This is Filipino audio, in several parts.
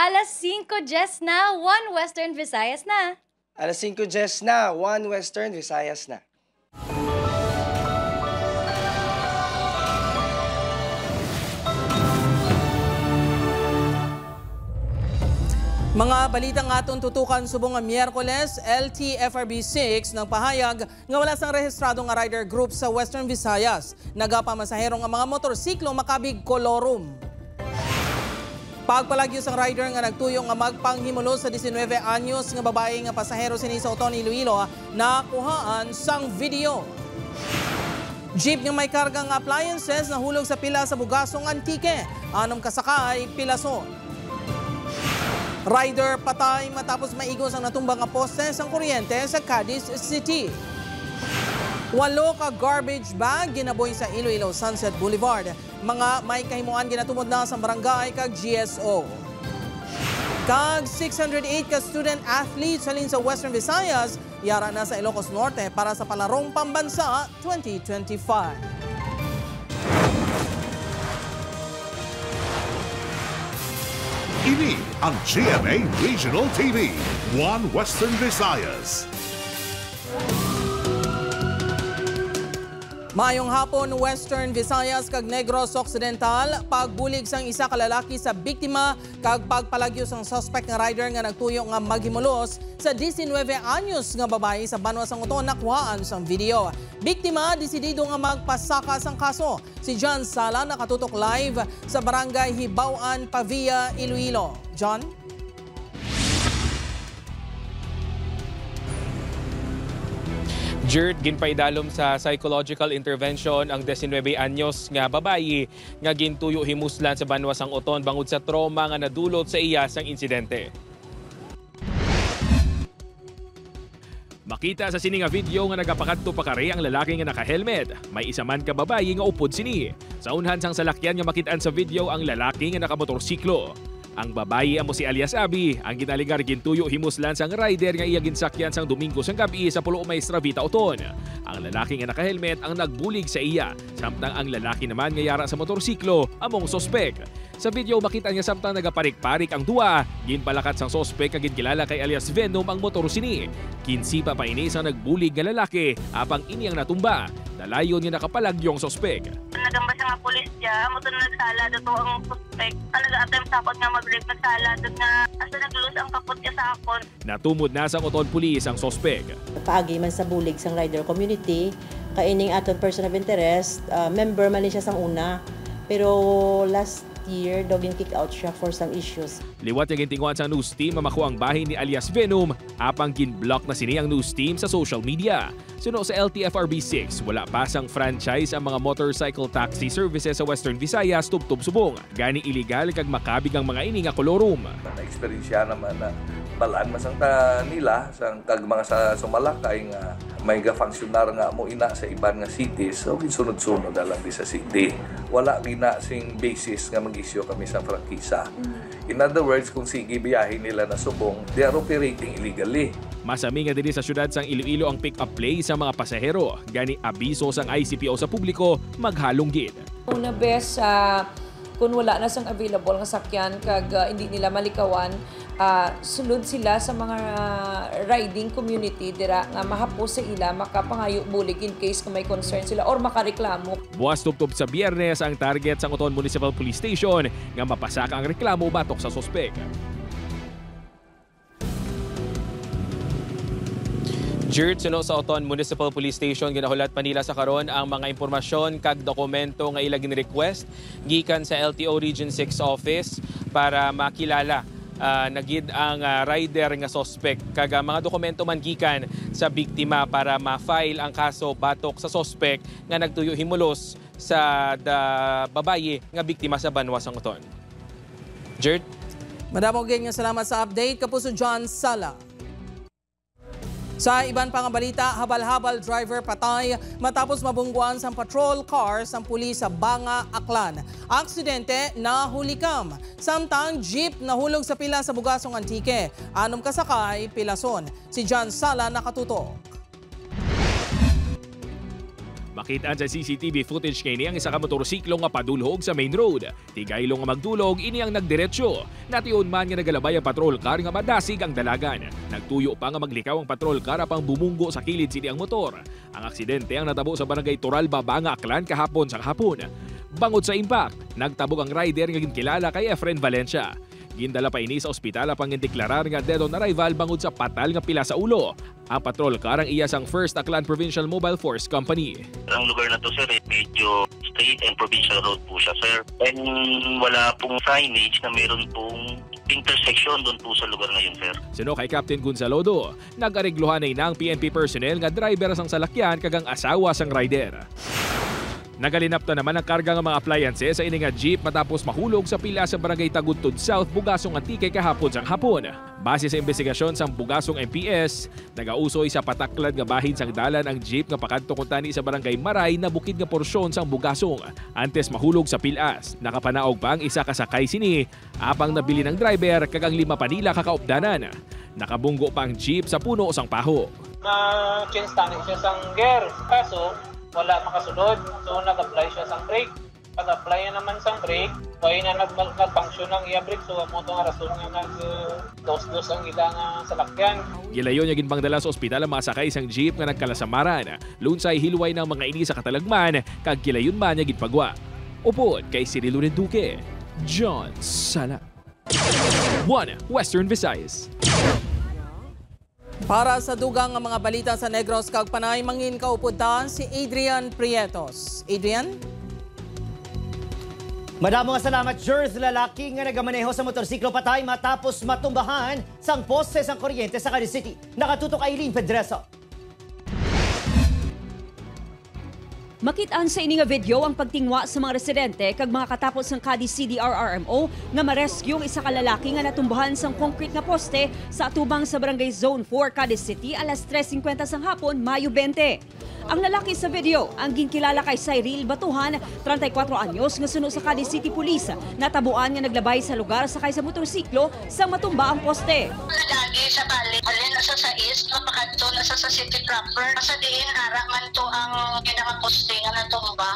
5:10 na, 1 Western Visayas na. 5:10 na, 1 Western Visayas na. Mga balitang aton tutukan subong nga Miyerkules, LTFRB 6 nagpahayag nga wala sang rehistradong nga rider group sa Western Visayas. Nagapamasaherong nga mga motorsiklo makabig kolorum. Pagpalagyo sang rider nga nagtuyo nga magpanghimulo sa 19 anyos nga babae nga pasahero sini sa Oton, Iloilo nakuhaan sang video. Jeep nga may kargang appliances nahulog sa pila sa Bugasong Antique. Anom kasakay, pilason. Rider patay matapos maigos ang natumbang nga poste sa kuryente sa Cadiz City. 8 ka garbage bag ginaboy sa Iloilo Sunset Boulevard. Mga may kahimuan ginatumod na sa barangay kag GSO. Kag 608 ka student athletes halin sa Western Visayas yara na sa Ilocos Norte para sa Palarong Pambansa 2025. Ini ang GMA Regional TV, 1 Western Visayas. Mayong hapon, Western Visayas kag Negros Occidental, pagbulig sang isa ka lalaki sa biktima kag pagpalagyo sang suspect nga rider nga nagtuyo nga maghimulos sa 19 anyos nga babae sa Banwa sang Uton nakuhaan sang video. Biktima desidido nga magpasaka sang kaso. Si John Sala nakatutok live sa Barangay Hibaw-an, Pavia, Iloilo. John? Jert, ginpaidalom sa psychological intervention ang 19 anyos nga babayi nga gintuyo himuslan sa Banwa sang Uton bangod sa trauma nga nadulot sa iya sang insidente. Makita sa sini nga video nga nagapakadto pa kare ang lalaki nga naka-helmet. May isa man ka babayi nga upod sini. Sa unhan sang salakyan nga makitaan sa video ang lalaki nga nakamotorsiklo. Ang babayi amo si alias Abi, ang ginaligar gintuyo himuslan sang rider nga iya ginsakyan sang Domingo sang gabi sa Pulo Maestra Vita Uton. Ang lalaki nga naka-helmet ang nagbulig sa iya, samtang ang lalaki naman nga yara sa motorsiklo among sospek. Sa video makita nga samtang nagaparik-parik ang duwa, ginpalakat sang sospek nga ginkilala kay alias Venom ang motor sini. Kinsipa pa ini sang nagbulig nga lalaki apang ini ang natumba. Dalayon nga nakapalagyong sospek. Nagamba siya nga pulis siya, amo to nagsala dato ang suspect. Nag-attempt sakot nga mag-rape nagsala dun nga asa naglulus ang kapot niya sa akon. Natumod na sa Uton pulis ang sospek. Paagi man sa bulig sang rider community, kaining aton person of interest, member man siya sang una. Pero last year, daw kick out siya for some issues. Liwat nga gintinguan sa news team na makuha ang bahin ni alias Venom, apang ginblock na sini ang news team sa social media. Suno sa LTFRB 6, wala pa sang franchise ang mga motorcycle taxi services sa Western Visayas tubtob subong. Gani illegal kag makabig ang mga ini nga kolorum. Na-experiensya naman na balaan masang ta nila sang kag mga sa Sumalakay nga may ga-functionar nga mo ina sa iban nga cities so sunod-sunod dalang di sa city. Wala gina sing basis nga mag-issue kami sa prangkisa. In other words, kung sige biyahe nila na subong, they are operating illegally. Masami nga din sa syudad sang Iloilo ang pick-up play sa mga pasahero. Gani abiso sang ICPO sa publiko maghalong gid. Una bes kung wala na sang available nga sakyan kag hindi nila malikawan, sulod sila sa mga riding community dira nga mahapos sa ila makapangayo bulig in case kung may concern sila or makareklamo. Buwas tubtob sa Biyernes ang target sa Uton Municipal Police Station nga mapasaka ang reklamo batok sa sospek. Jert, suno sa Uton Municipal Police Station, ginahulat pa nila sa karon ang mga impormasyon kag dokumento nga ila gin-request gikan sa LTO Region 6 Office para makilala nagid ang rider nga suspect kag mga dokumento man gikan sa biktima para ma-file ang kaso batok sa suspect nga nagtuyo himulos sa babaye nga biktima sa Banwa sang Uton. Jert? Madamog nga salamat sa update, Kapuso John Sala. Sa iban pang balita, habal-habal driver patay matapos mabungguan sa patrol car sa pulis sa Banga, Aklan. Aksidente na hulikam. Samtang jeep nahulog sa pila sa Bugasong Antique. Anom kasakay, pilason. Si John Sala nakatutok. Makitaan sa CCTV footage kay ang isa ka motorsiklo nga padulhog sa main road. Tigaylo nga magdulog ini ang nagdiretsyo. Natiyon man nga nagalabay ang patrol car nga madasig ang dalagan. Nagtuyo pa nga maglikaw ang patrol car apang bumunggo sa kilid sini ang motor. Ang aksidente ang natabo sa barangay Toralba, Banga, Aklan kahapon sa hapon. Bangod sa impact, nagtabog ang rider nga ginkilala kay Efren Valencia. Gindala pa ini sa ospital apang deklarar nga dead on arrival bangod sa patal nga pila sa ulo. Ang patrol car ang iyas ang First Aklan Provincial Mobile Force Company. Ang lugar na to, sir, medyo state and provincial road po siya, sir. And wala pong signage na meron pong intersection doon po sa lugar ngayon, sir. Sino kay Captain Gonzalodo, nag-arigluhan ay ng PNP personnel nga driver sang salakyan kagang asawa sang rider. Nagalinapta naman ang karga ng mga appliances sa ini nga jeep matapos mahulog sa pila sa barangay Tagudtod South, Bugasong Antique kahapon sang hapon. Base sa investigasyon sang Bugasong MPS, nagausoy sa pataklad nga bahin sang dalan ang jeep nga pakadto kuntani sa barangay Maray na bukid nga porsyon sang Bugasong. Antes mahulog sa pilas, nakapanaog pa ang isa kasakay sini, apang nabili ng driver kagang 5 pa nila kakaupdanan. Nakabunggo pa ang jeep sa puno sang paho. Na-change siya sang gear, kaso wala makasunod, so nag-apply siya sang brake. Pag-apply naman sang brake, kaya na nag-function ng iya brake, so mo itong rason nga nag-dos-dos ang ilang salakyan. Gilayon niya ginbangdala sa ospital ang mga sakay isang jeep nga nagkalasamaran. Lunsay hilway ng mga ini sa katalagman, kag gilayon man niya ginpagwa. Upod kay Cirilo Duque, John Sala. 1 Western Visayas. Para sa dugang nga mga balita sa Negros kag Panay, mangin kaupuntahan si Adrian Prietos. Adrian? Madamo nga salamat, Jers. Lalaki nga nagamaneho sa motorsiklo patay matapos matumbahan sang poste sang kuryente sa Cadiz City. Nakatutok Aileen Pedreso. Makitaan sa ini nga video ang pagtingwa sa mga residente kag mga katapos ng Cadiz CDRRMO nga ma-rescue ang isa ka lalaki nga natumbahan sang concrete nga poste sa atubang sa Barangay Zone 4, Cadiz City, alas 3:50 sang hapon, Mayo 20. Ang lalaki sa video, ang ginkilala kay Cyril Batuhan, 34 anyos, nga suno sa Cadiz City Police. Natabuan nga naglabay sa lugar sakay sa motorsiklo sang matumba ang poste. Nagagi sa bali, alin nasa sa east, mapakadto nasa sa city proper. Sa diin, haraman to ang pinaka-poste nga natumba.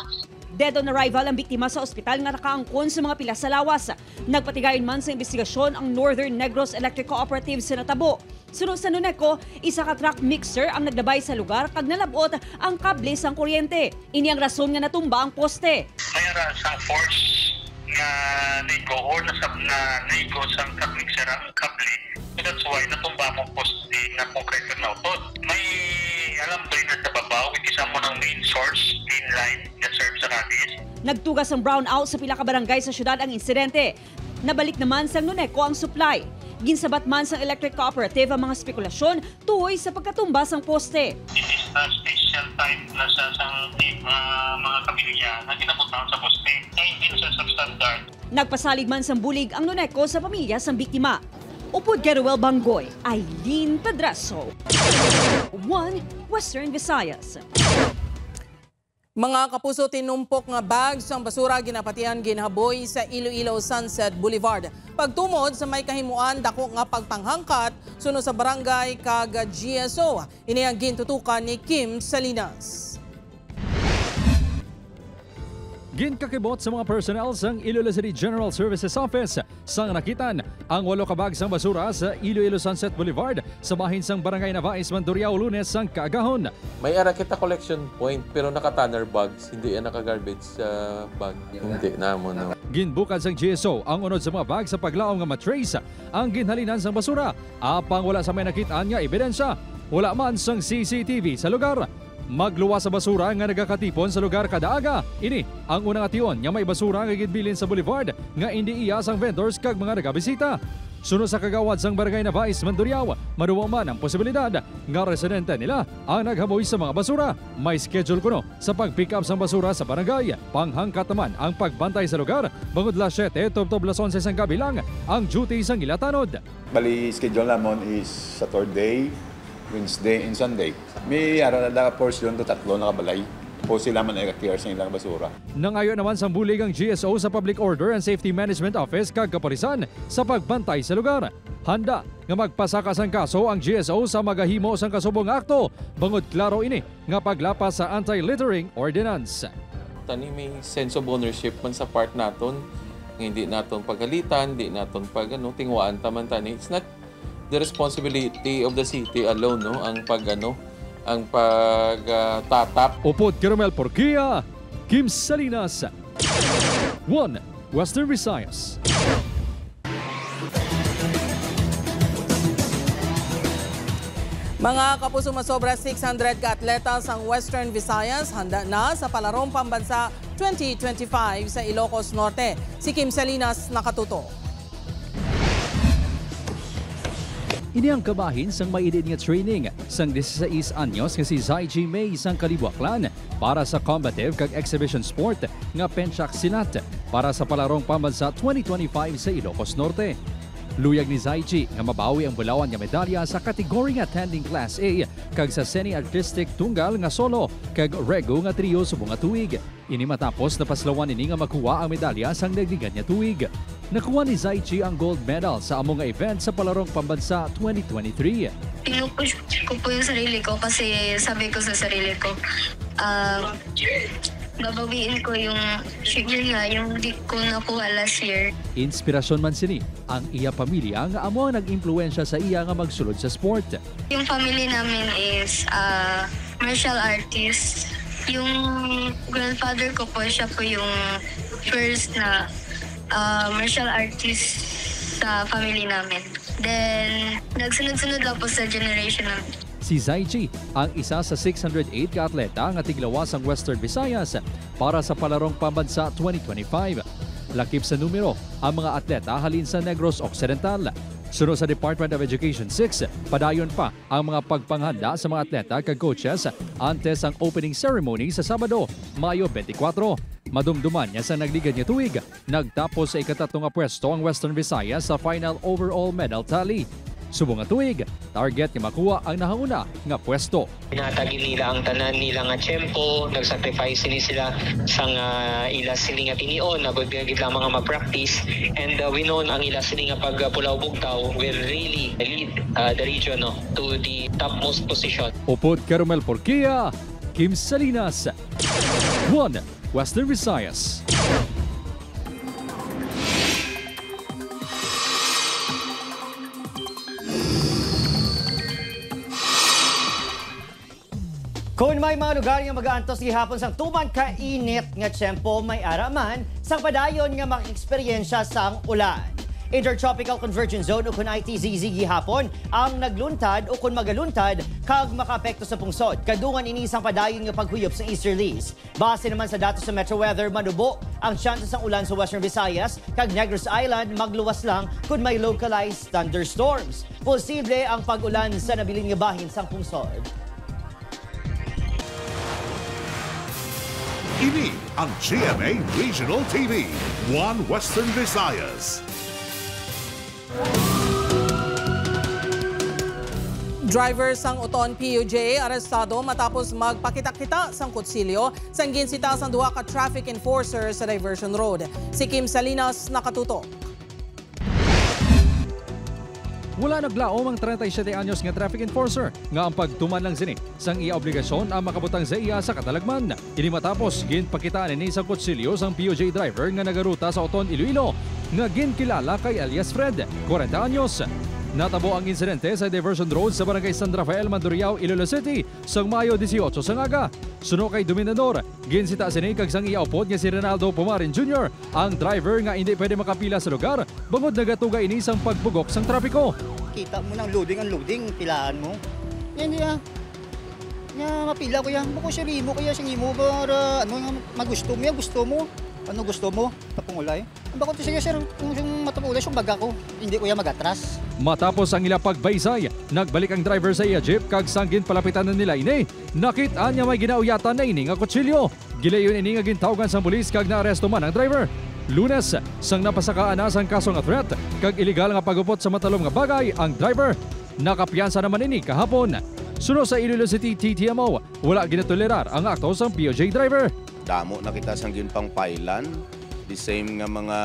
Dead on arrival ang biktima sa ospital nga nakaangkon sa mga pila sa lawas. Nagpatigayon man sa investigasyon ang Northern Negros Electric Cooperative sa natabo. Sunod sa Nuneco, isa ka truck mixer ang naglabay sa lugar kag nalabot ang kable sang kuryente. Ini ang rason nga natumba ang poste. Mayroon sang force na naigo or na naigo sang truck mixer ang kable. So that's why natumba mong poste na concrete na utod. May alam ba na sa babaw, isa mo ng main source, main line na serve sa Cadiz. Nagtugas ang brownout sa pila ka barangay sa syudad ang insidente. Nabalik naman sa Nuneco ang supply. Ginsabat man sa electric cooperative ang mga spekulasyon tuhoy sa pagkatumba sang poste. It is a special type na sa mga kabilya na ginabutan sa poste. Kaya hindi na sa substandard. Nagpasalig man sang bulig ang Nuneco sa pamilya sang biktima. Upod Geruel Bangoy, Aileen Pedraso. 1 Western Visayas. Mga kapuso, tinumpok nga bags ang basura ginapatihan ginhaboy sa Iloilo Sunset Boulevard. Pagtumod sa may kahimuan dako nga pagpanghangkat suno sa barangay kag GSO. Ini ang gintutukan ni Kim Salinas. Ginkakibot sa mga personnel sang Iloilo City General Services Office sang nakitan ang 8 ka bags sang basura sa Iloilo Sunset Boulevard sa bahin sang Barangay Navais, Mandurriao, Lunes sang kaagahon. May ara kita collection point pero naka-tanner bags, hindi yan naka-garbage bag. Hindi namon. No. Ginbukad sang GSO ang unod sa mga bags sa paglaom nga matrace ang ginhalinan sang basura. Apang wala sa may nakitaan nga ebidensya. Wala man sang CCTV sa lugar. Magluwa sa basura nga nagakatipon sa lugar kada aga. Ini ang unang ation nga may basura nga gidbilin sa boulevard nga hindi iya sang vendors kag mga nagabisita. Sunod sa kagawad sang Barangay Navais, Mandurriao, maduwa man ang posibilidad nga residente nila ang naghamoy sa mga basura. May schedule kuno sa pag-pick up sang basura sa barangay. Panghangkat naman ang pagbantay sa lugar. Bangod las 7, tubtob las 11 sang gabi lang ang duty sang ilatanod. Bali, schedule namon is Saturday, Wednesday, and Sunday. May aralada portion do 3 nakabalay. Po sila man ay-clear sa ilang basura. Nangayon naman sa bulig ang GSO sa Public Order and Safety Management Office kag Kaporisan sa pagbantay sa lugar. Handa nga magpasaka sang kaso ang GSO sa magahimo sang kasubong akto. Bangod klaro ini nga paglapas sa anti-littering ordinance. Tani may sense of ownership man sa part naton. Hindi naton pagalitan, hindi naton tingwaan taman tani. It's not the responsibility of the city alone, no? Ang pagtatap. Upod Caramel Porquia, Kim Salinas, 1 Western Visayas. Mga kapuso, masobra 600 ka-atletas ang Western Visayas handa na sa Palarong Pambansa 2025 sa Ilocos Norte. Si Kim Salinas nakatuto. Ini ang kabahin sang maidid nga training sang 16 anyos nga si Zaiji May sang Kalibuaklan para sa combative kag exhibition sport nga Penchak Sinat para sa Palarong Pambansa 2025 sa Ilocos Norte. Luyag ni Zaiji nga mabawi ang bulawan nga medalya sa kategory nga attending class A kag sa semi-artistic tunggal nga solo kag rego nga trio sa bunga tuig. Ini matapos na paslawan ini nga makuha ang medalya sang nagdigan nga tuig. Nakuha ni Zaiji ang gold medal sa among nga event sa Palarong Pambansa 2023. Pinupush ko po yung sarili ko kasi sabi ko sa sarili ko, babawiin ko yung di ko nakuha last year. Inspirasyon man sini ang iya pamilya nga amo ang nag-impluwensya sa iya nga magsulod sa sport. Yung family namin is martial artist. Yung grandfather ko po, siya po yung first na martial artist sa family namin. Then, nagsunod-sunod lang po sa generation namin. Si Zaiji ang isa sa 608 ka-atleta nga tiglawas ang Western Visayas para sa Palarong Pambansa 2025. Lakip sa numero ang mga atleta halin sa Negros Occidental. Sunod sa Department of Education 6, padayon pa ang mga pagpanghanda sa mga atleta kag coaches antes ang opening ceremony sa Sabado, Mayo 24. Madumduman niya sa nagligan niya tuig, nagtapos sa ikatatong pwesto ang Western Visayas sa final overall medal tally. Subong nga tuig, target nga makuha ang nahauna nga pwesto. Pinatagin nila ang tanan nila nga tiyempo, nag-sacrifice sila sang ila sili nga tinion, nagagit lang mga mag-practice, and we know ang ila sili nga pagpulaw bugtaw will really lead the region to the topmost position. Upod Caramel Porquia, Kim Salinas, 1 Western Visayas. Kung may mga lugar nga mag-aantos gihapon sang tuman kainit nga tiyempo, may araman sang padayon nga makieksperyensya sang ulan. Intertropical Convergence Zone o kun ITZZ gihapon ang nagluntad o kun magaluntad kag makaapekto sa pungsod. Kadungan ini sang padayon nga paghuyop sa easterlies. Base naman sa datos sa Metro Weather, manubo ang chances sang ulan sa Western Visayas kag Negros Island magluwas lang kun may localized thunderstorms. Posible ang pag-ulan sa nabilin nga bahin sang pungsod. Ini ang GMA Regional TV, 1 Western Visayas. Driver sang Uton PUJ arestado matapos magpakita-kita sang kutsilyo sang ginsita sang duha ka traffic enforcer sa Diversion Road. Si Kim Salinas nakatuto. Wala naglaom ang 37 anyos nga traffic enforcer nga ang pagtuman lang sini sang iya obligasyon ang makabutang sa iya sa katalagman. Ini matapos ginpakitaan ni sa kutsilyo sang PUJ driver nga nagaruta sa Uton, Iloilo nga ginkilala kay alias Fred, 40 anyos. Natabo ang insidente sa Diversion Road sa Barangay San Rafael, Mandurriao, Iloilo City sang Mayo 18 sang aga. Suno kay Dominador, ginsita sini kag sang iaupod nga si Ronaldo Pumarin Jr. ang driver nga hindi pwede makapila sa lugar bangod nagatuga ini sang pagbugok sang trapiko. Kita mo ng loading, pilaan mo. Yan niya. Nga mapila ko yan. Bako siya rimo kaya siya mo para ano nga gusto mo. Ano gusto mo? Tapungulay. Bako siya sir, kung matapulay siya baga ko, hindi ko yan magatras. Matapos ang ila pagbaysay, nagbalik ang driver sa iya jeep kag sanggin palapitan na nila ini. Nakita niya may ginauyatan na ini nga kutsilyo. Gilayon ini nga gintawgan sa pulis kag naaresto man ang driver. Lunes, sang napasakaan na sang kaso nga threat kag illegal nga pagupot sa matalom nga bagay ang driver. Nakapiyansa naman ini kahapon. Suno sa Iloilo City TTMO, wala ginatolerar ang akto sang PUJ driver. Damo na kita sang ginpang pailan The same nga mga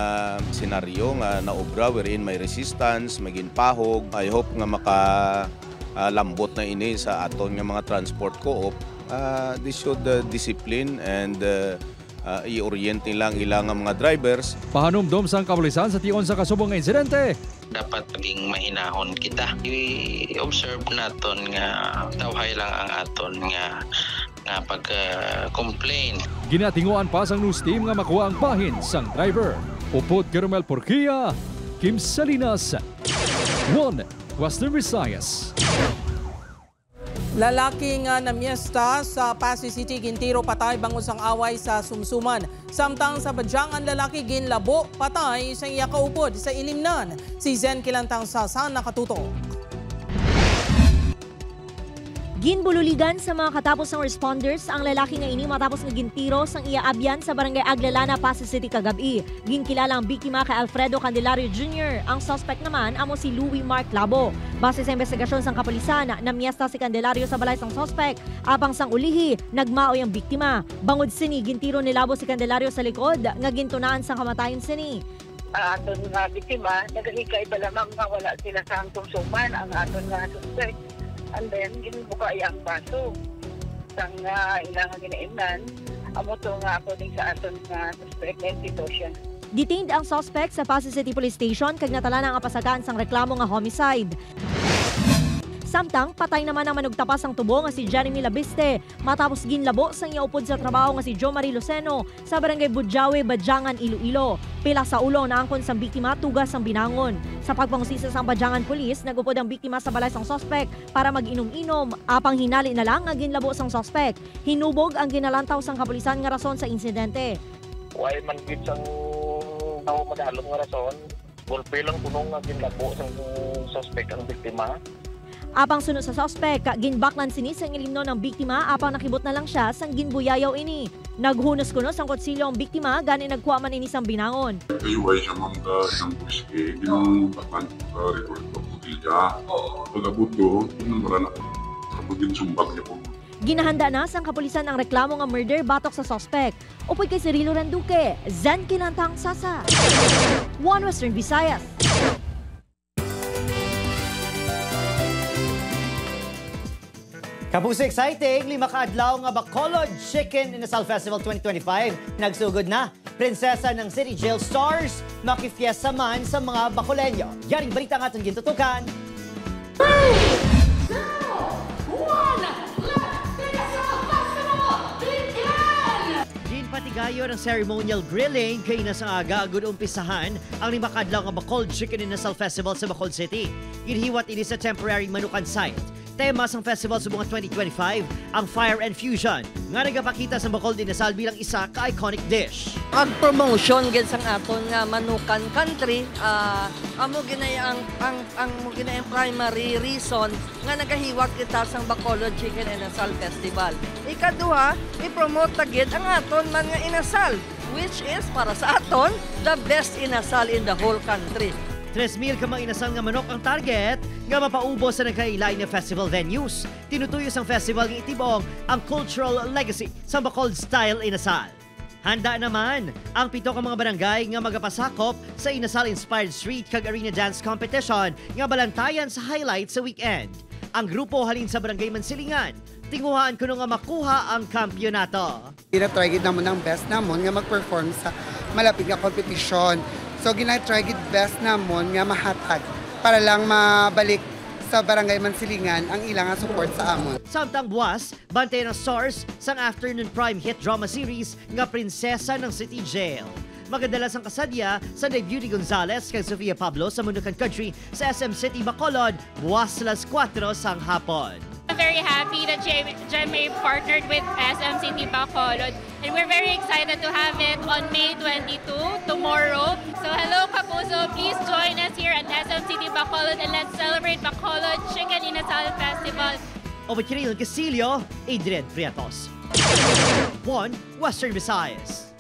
senaryo nga naobra wherein may resistance, may ginpahog. I hope nga lambot na ini sa aton nga mga transport co-op. This should discipline and i-orient nilang ilang mga drivers. Pahanumdom sang kapulisan sa tion sa kasubong nga insidente. Dapat maging mahinahon kita. I-observe naton nga tawhay lang ang aton nga pag-complain. Ginatinguan pa sang news team nga makuha ang bahin sang driver. Upod Carmel Porquia, Kim Salinas, 1 Western Visayas. Lalaki nga namiyesta sa Pasay City gintiro patay bangon sang away sa Sumsuman. Samtang sa Badyangan lalaki ginlabo patay sa iya kaupod sa Ilimnan. Si Zen Kilantang Sasa nakatutok. Ginbululigan sa mga katapos ng responders ang lalaki nga ini matapos nga gintiro sang iya abyan sa barangay Aglalana, Pasay City kagabi. Ginkilala ang biktima kay Alfredo Candelario Jr. Ang suspect naman amo si Louis Mark Labo. Base sa investigasyon sang kapulisan, namiyesta si Candelario sa balay sang suspect. Apang sang ulihi, nagmaoy ang biktima. Bangod sini, gintiro ni Labo si Candelario sa likod nga gintunaan sang kamatayon sini. Ang aton nga biktima, nagahikay pa lamang nga wala sila sa Sumsuman ang aton nga suspect. And then, ginubuka ang baso. Sang ilang ginaimnan, amo to nga according sa aton nga suspect na institution. Detained ang suspect sa Pasay City Police Station kag natala na ang pasagaan sang reklamo nga homicide. Samtang patay naman ang manugtapas ang tubo nga si Jeremy Labiste matapos ginlabo sang iaupod sa trabaho nga si Jo Marie Luceno sa barangay Budjawe, Badyangan, Iloilo. Pila sa ulo naangkon sang biktima tugas ang binangon. Sa pagpangusisa sang Badyangan Police, nagupod ang biktima sa balay sang suspect para mag-inom-inom. Apang hinali na lang nga ginlabo sang suspect. Hinubog ang ginalantaw sang kapulisan nga rason sa insidente. Why man gid sang madalong nga rason, golpe lang punong nga ginlabo sang suspect ang biktima. Apang sunod sa suspect, ginbaklan sini sa ilimno ng biktima apang nakibot na lang siya sang ginbuyayaw ini. Naghunos-kunos ang kutsilyo ang biktima gani nagkuha man ini sang binangon. Ayuway siya mga isang buske, ginang record ko putilya. Pag-abot ko, marana kapag ginsumbat niya po. Ginahanda na sang kapulisan ang reklamo nga murder batok sa suspect. Upoy kay Cirilo Randuque, Zen Kilantang Sasa, 1 Western Visayas. Kapuso exciting, 5 kaadlaw nga Bacolod Chicken Inasal Festival 2025. Nagsugod na, prinsesa ng City Jail Stars, makifiesta man sa mga Bacoleño. Yaring balita nga itong gintutukan. 3, 2, 1, Patigayo ng ceremonial grilling kay nasang aga agud umpisahan ang 5 kaadlaw nga Bacolod Chicken Inasal Festival sa Bacolod City. Ginhiwat ini sa temporary manukan site. Tema sang festival sa bunga 2025 ang Fire and Fusion nga nagapakita sa Bacolod Inasal bilang isa ka iconic dish. Ang promotion gid sang aton nga manukan country, amo ginay ang primary reason nga nagahiwat kita sang Bacolod Chicken Inasal Festival. Ikaduha, i-promote gid ang aton man nga inasal, which is para sa aton the best inasal in the whole country. 3,000 ka mga inasal nga manok ang target nga mapaubos sa nagkailain na festival venues. Tinutuyos ang festival ng itibong ang cultural legacy sa Bacolod style inasal. Handa naman ang 7 ka mga barangay nga magapasakop sa inasal-inspired street kag arena dance competition nga balantayan sa highlight sa weekend. Ang grupo halin sa barangay Mansilingan, tinguhaan kuno nga makuha ang kampyonato. Ina-try gid namon ang best namon nga mag-perform sa malapit nga kompetisyon. So gina-try gid best namon nga mahatag para lang mabalik sa barangay Mansilingan ang ilang support sa amon. Samtang buwas, bantay ng stars sang afternoon prime hit drama series nga Prinsesa ng City Jail. Magadalas ang kasadya sa Beauty Gonzalez kay Sofia Pablo sa Manukan Country sa SM City Bacolod, buwas las 4 sang hapon. I'm very happy that GMA partnered with SM City Bacolod, and we're very excited to have it on May 22, tomorrow. So hello Kapuso, please join us here at SM City Bacolod and let's celebrate Bacolod Chicken Inasal Festival. Over Kiril Casillo, Adrian Prietos. 1 Western Visayas.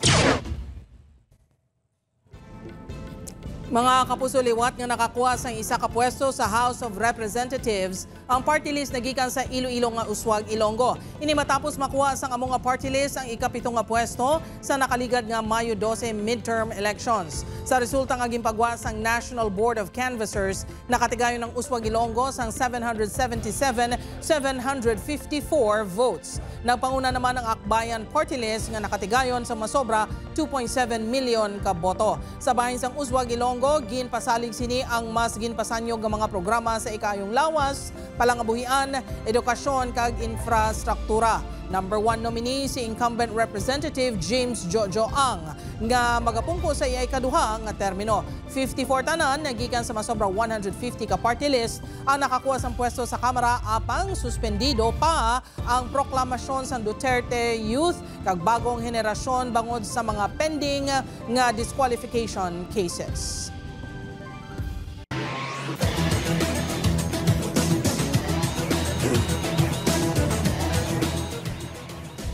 Mga kapuso, liwat nga nakakuha sa isa ka pwesto sa House of Representatives ang party list nagikan sa Iloilo nga Uswag, Ilonggo. Ini matapos makuha sang among nga party list ang ikapitong nga pwesto sa nakaligad nga Mayo 12 midterm elections. Sa resulta nga gimpagwa sang National Board of Canvassers, nakatigayon ng Uswag, Ilonggo sang 777,754 votes. Nagpanguna naman ang Akbayan party list nga nakatigayon sa masobra 2.7 million ka boto. Sa bahin sang Uswag, Ilonggo, ginpasalig sini ang mas ginpasanyog nga mga programa sa ikayong lawas, palangabuhian, edukasyon kag infrastruktura. Number 1 nominee si incumbent Representative James Jojo Ang nga magapungko sa iyay kaduha nga termino. 54 tanan nagikan sa masobra 150 ka party list ang nakakuha sang pwesto sa Kamara apang suspendido pa ang proklamasyon sa Duterte Youth kag bagong henerasyon bangod sa mga pending nga disqualification cases.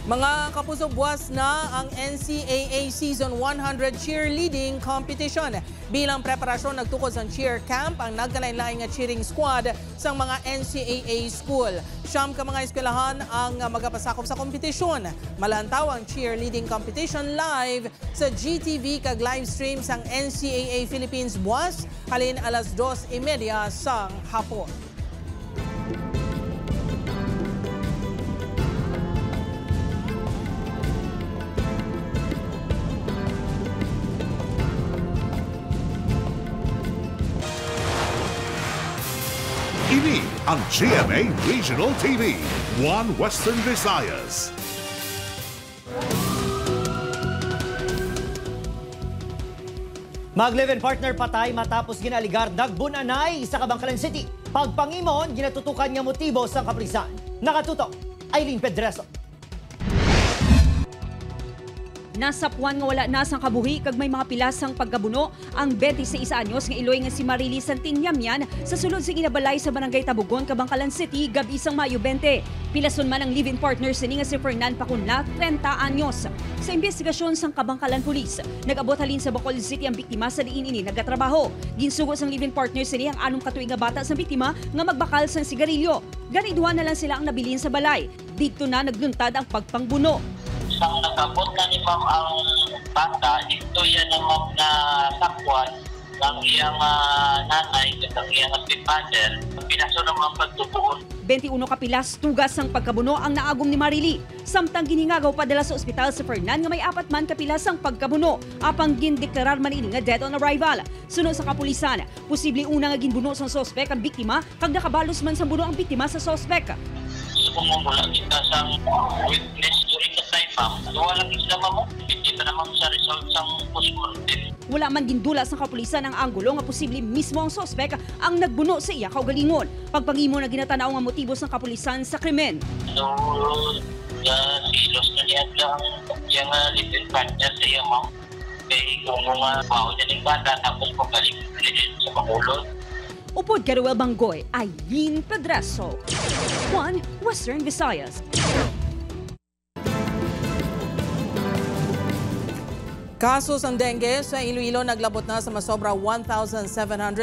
Mga kapuso, buwas na ang NCAA Season 100 Cheerleading Competition. Bilang preparasyon, nagtukod sa cheer camp ang nagkalain-lain nga cheering squad sa mga NCAA school. Siyam ka mga eskwelahan ang magapasakop sa kompetisyon. Malantaw ang cheerleading competition live sa GTV kag live stream sang NCAA Philippines buwas halin alas 2:30 sang hapon. Ini ang GMA Regional TV, One Western Visayas. Mag-live-in partner patay matapos ginaligar dagbunanay sa Kabangkalan City. Pagpangimon, ginatutukan nga motibo sa kaprisan. Nakatutok, Aileen Pedreso. Nasapuan nga wala na sang kabuhi kag may mga pilasang pagkabuno ang 26 anyos nga Iloy nga si Marily Santinyamian sa sulod sa ginabalay sa Barangay Tabugon, Kabangkalan City, gabi sang Mayo 20. Pilason man ang live-in partner sini nga si Fernan Pacunla, 30 anyos. Sa investigasyon sang Kabangkalan Police, nag-abot halin sa Bacolod City ang biktima sa diin ini nagatrabaho. Ginsugo sang live-in partner sini ang 6 katuig nga bata sa biktima nga magbakal sang sigarilyo. Ganidwa na lang sila ang nabilin sa balay. Dito na nagluntad ang pagpangbuno. Sang nagabot na ni ma'am ang bata, ito yan ang ma'am na sakwan ng iyang nanay at ang iyang stepfather. Pinaso naman pagtubuon. 21 kapilas tugas ang pagkabuno ang naagom ni Marily. Samtang giningagaw padala sa ospital sa Fernan nga may 4 man kapilas ang pagkabuno. Apang gindeklarar man ini nga dead on arrival. Sunod sa kapulisan, posible una nga ginbuno sang sospek ang biktima kag nakabalos man sa buno ang biktima sa sospek. Sumumula kita sa witness during the time, ma'am. Wala lang isla, ma'am. Kita naman sa result sang postmortem. Wala man gindula sa kapulisan ang anggulo nga posible mismo ang sospek ang nagbuno sa iya kaugalingon. Pagpangimo na ginatanaw nga motibo sa kapulisan sa krimen. So, silos na niya ang yung little partner sa iya, ma'am. Kaya kung mga mao niya ng bata, tapos pabalik sa Bacolod. Upod Garuel Banggoy, Aileen Pedreso, One Western Visayas. Kaso sang dengue sa Iloilo naglabot na sa masobra 1,700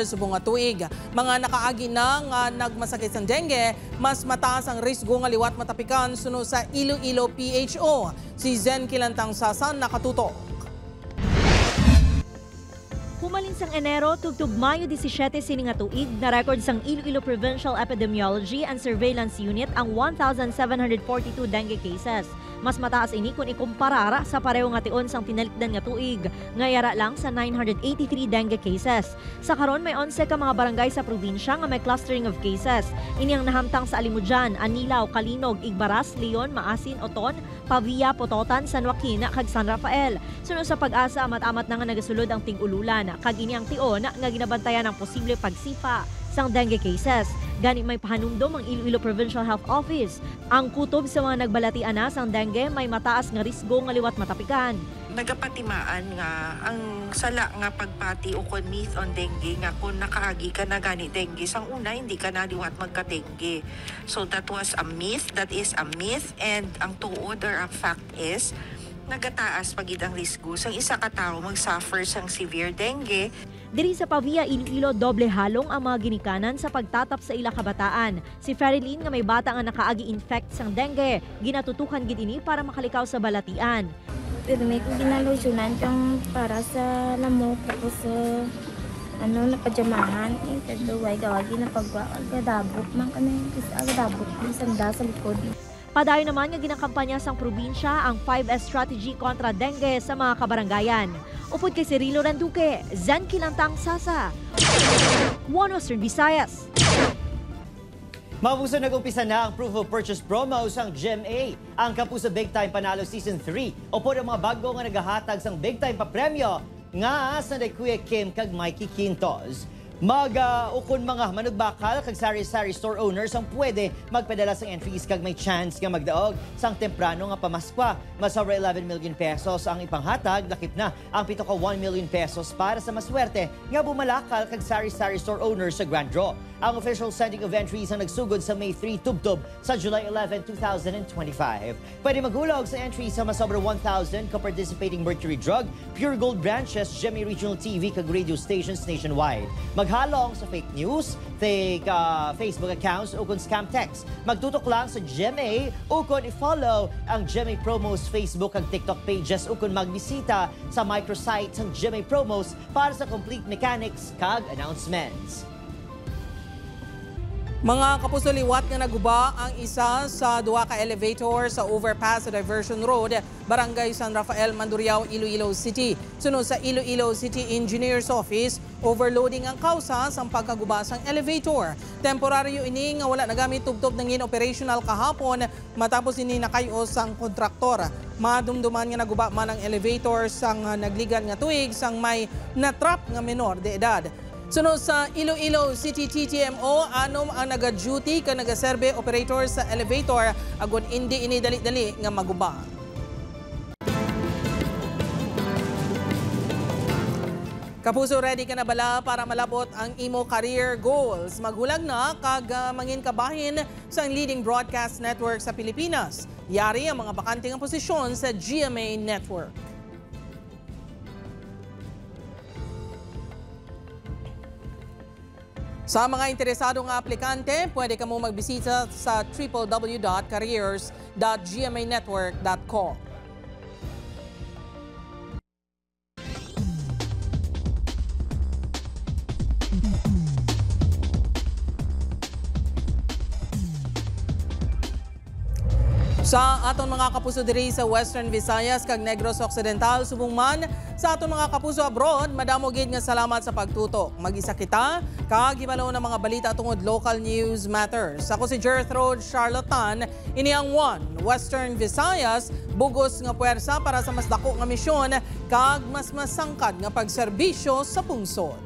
subong nga tuig. Mga nakaagi na nga nagmasakit sang dengue, mas mataas ang risgo nga liwat matapikan suno sa Iloilo PHO. Si Zen Kilantang Sasan nakatutok. Humalin sang Enero, tugtog Mayo 17 sini nga tuig, na record sang Iloilo Provincial Epidemiology and Surveillance Unit ang 1,742 dengue cases. Mas mataas ini kung ikumpara sa pareho nga tion sang tinalikdan nga tuig, ngayara lang sa 983 dengue cases. Sa karon may 11 ka mga barangay sa probinsya nga may clustering of cases. Ini ang nahamtang sa Alimujan, Anilao, Kalinog, Igbaras, Leon, Maasin, Oton, Pavia, Pototan, San Joaquin, kag San Rafael. Sunod sa pag-asa, amat-amat na nga nagasulod ang tig-ululan, kag ini ang tion nga ginabantayan ng posible pagsipa sang dengue cases. Gani may pahanumdom ang Iloilo Provincial Health Office. Ang kutob sa mga nagbalatian na sang dengue may mataas nga risgo nga liwat matapikan. Nagapatimaan nga ang sala nga pagpati o kon myth on dengue nga kung nakaagi ka na gani dengue sang una hindi ka na liwat magka-dengue. So that was a myth, that is a myth, and ang tuod or ang fact is nagataas pagid ang risgo sang isa ka tawo mag-suffer sang severe dengue. Diri sa Pavia, Iloilo, doble halong ang mga ginikanan sa pagtatap sa ila kabataan. Si Ferilyn nga may bata nga nakaagi infect sang dengue, ginatutukan gid ini para makalikaw sa balatian. Pero may kong ginalosyunan kang para sa lamok, tapos napajamahan, taduway gawagi na pag-agadabok, man ka na agadabok, sanda sa likod. Padayon naman nga ginakampanya sang probinsya ang 5S strategy kontra dengue sa mga kabarangayan. Upod kay Cirilo Randuque, Zen Kilantang Sasa, One Western Visayas. Mapuso nag-umpisa na ang proof of purchase promo sang GMA. Ang Kapuso Big Time Panalo Season 3 o po ang mga bago nga naghahatag sang Big Time pa premyo nga sa Kuya Kim kag Mikey Quintos. Ukon mga manugbakal kag sari-sari store owners ang pwede magpadala sang entries kag may chance nga magdaog sang temprano nga pamaskwa. Masobra 11 million pesos ang ipanghatag, lakip na ang 7.1 million pesos para sa maswerte nga bumalakal kag sari-sari store owners sa Grand Draw. Ang official sending of entries ang nagsugod sa May 3 tubtob sa July 11, 2025. Pwede maghulog sa entries sa masobra 1,000 ka-participating Mercury Drug, Pure Gold branches, GMA Regional TV kag radio stations nationwide. Maghalong sa fake news, fake Facebook accounts o kung scam text. Magtutok lang sa GMA o kung i-follow ang GMA Promos Facebook at TikTok pages o kung magbisita sa microsites ng GMA Promos para sa complete mechanics kag announcements. Mga kapuso, liwat nga naguba ang isa sa duha ka elevator sa overpass sa Diversion Road, Barangay San Rafael, Mandurriao, Iloilo City. Sunod sa Iloilo City Engineer's Office, overloading ang kausa sa pagkaguba sang elevator. Temporaryo ini nga wala nagamit tubtob ng operational kahapon matapos ini nakayos sang kontraktor. Madumduman nga naguba man ang elevator sang nagligan nga tuig sang may natrap nga menor de edad. Sunod sa Iloilo City TTMO, anom ang naga-duty ka naga-serve operator sa elevator agon hindi ini dali-dali nga maguba. Kapuso, ready ka na bala para malabot ang imo career goals? Maghulag na kag mangin kabahin sa leading broadcast network sa Pilipinas. Yari ang mga bakanting posisyon sa GMA Network. Sa mga interesadong aplikante, pwede ka mo magbisita sa www.careers.gmanetwork.com. Sa aton mga kapuso diri sa Western Visayas kag Negros Occidental, subong man sa aton mga kapuso abroad, madamo gid nga salamat sa pagtutok. Mag-isa kita kag hibalo na mga balita tungod local news matters. Ako si Gertrude Charlatan, ini ang One Western Visayas, bugos nga puwersa para sa mas dako nga misyon kag mas masangkad nga pagserbisyo sa pungsod.